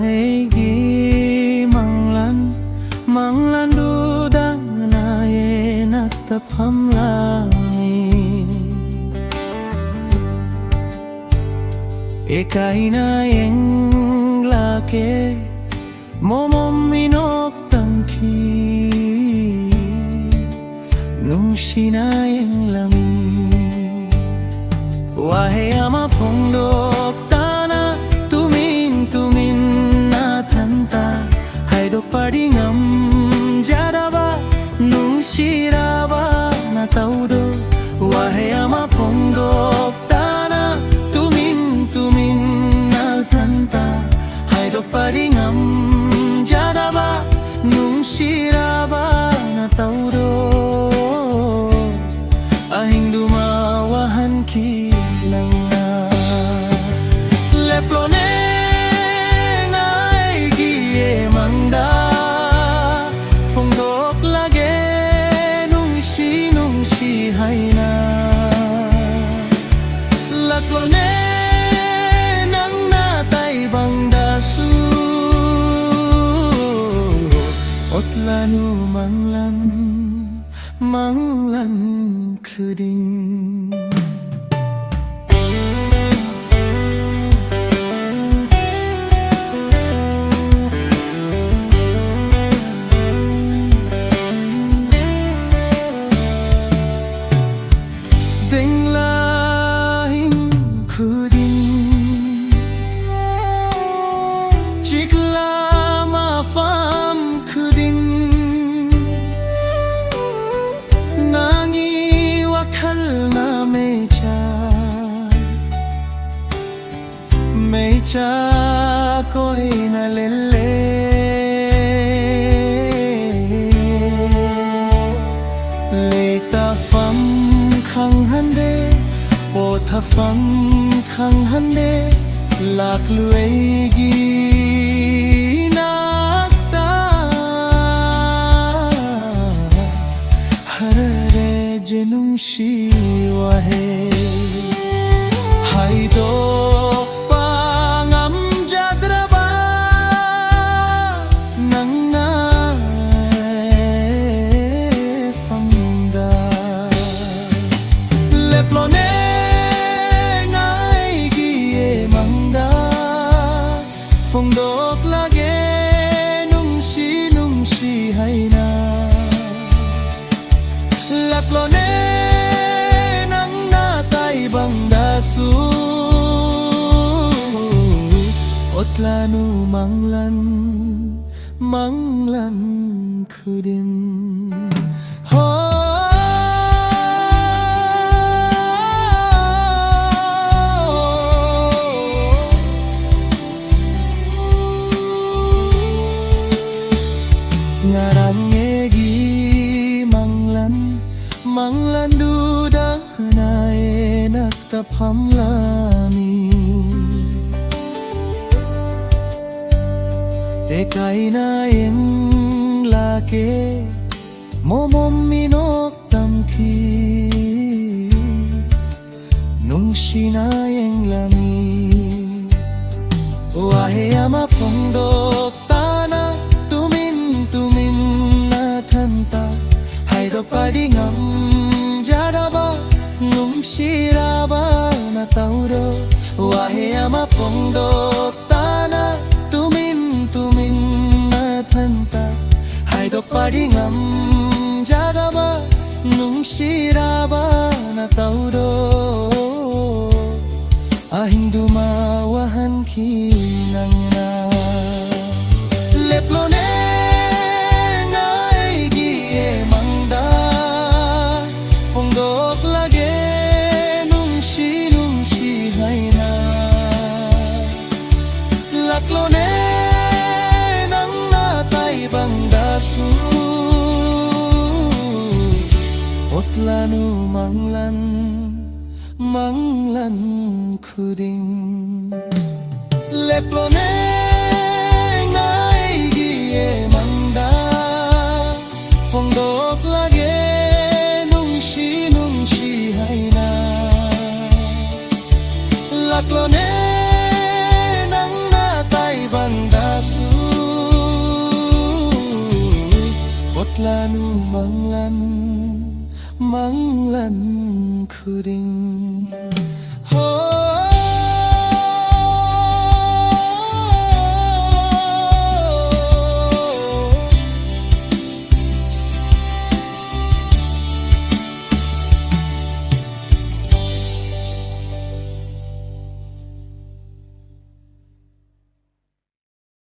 egi manglan dudang nae natapam langit Ika'y naeng laki momom minoktamki nung sinayang lami Wahai ama pondok tanah tumin na tanta Hai do padingam jadaba nung siraba na taudo Wahai ama pondok tanah tumin na tanta Hai do padingam jadaba nung siraba na taudo Ahing dumawahan kilang na Leplone ngay gie mangda Fongdok lage nung si hay na Laklone nang natay bangda su Otlanu manglan kuding Deng lahing kuding Chikla mafam kuding Nangi wakal na mecha ko'y nalele Leita fam khang hande Pota fam khang hande Lak luegi nakta Harare jenung shiwahe Hai do Leplone ngay gie mangda Fongdok lage nung si hay na Laklone nang natay bangda su Otlanu manglan kudin Ngarang egi manglan duda nae natapam lami Ika'y naeng laki momom minoktamki nung sinayang lami Wahai ama pondok tanah Hai do padingam jadaba nung siraba na taudo Wahai ama pondok tanah tumin na tanta Hai do padingam jadaba nung siraba na taudo Ahing dumawahan kinang na Leplone Laklone nang natay bangda su Otlanu manglan kuding Leplone ngay gie mangda Fongdok lage nung si hay na Laklone nang natay bangda Lanu manglan, manglan kuring.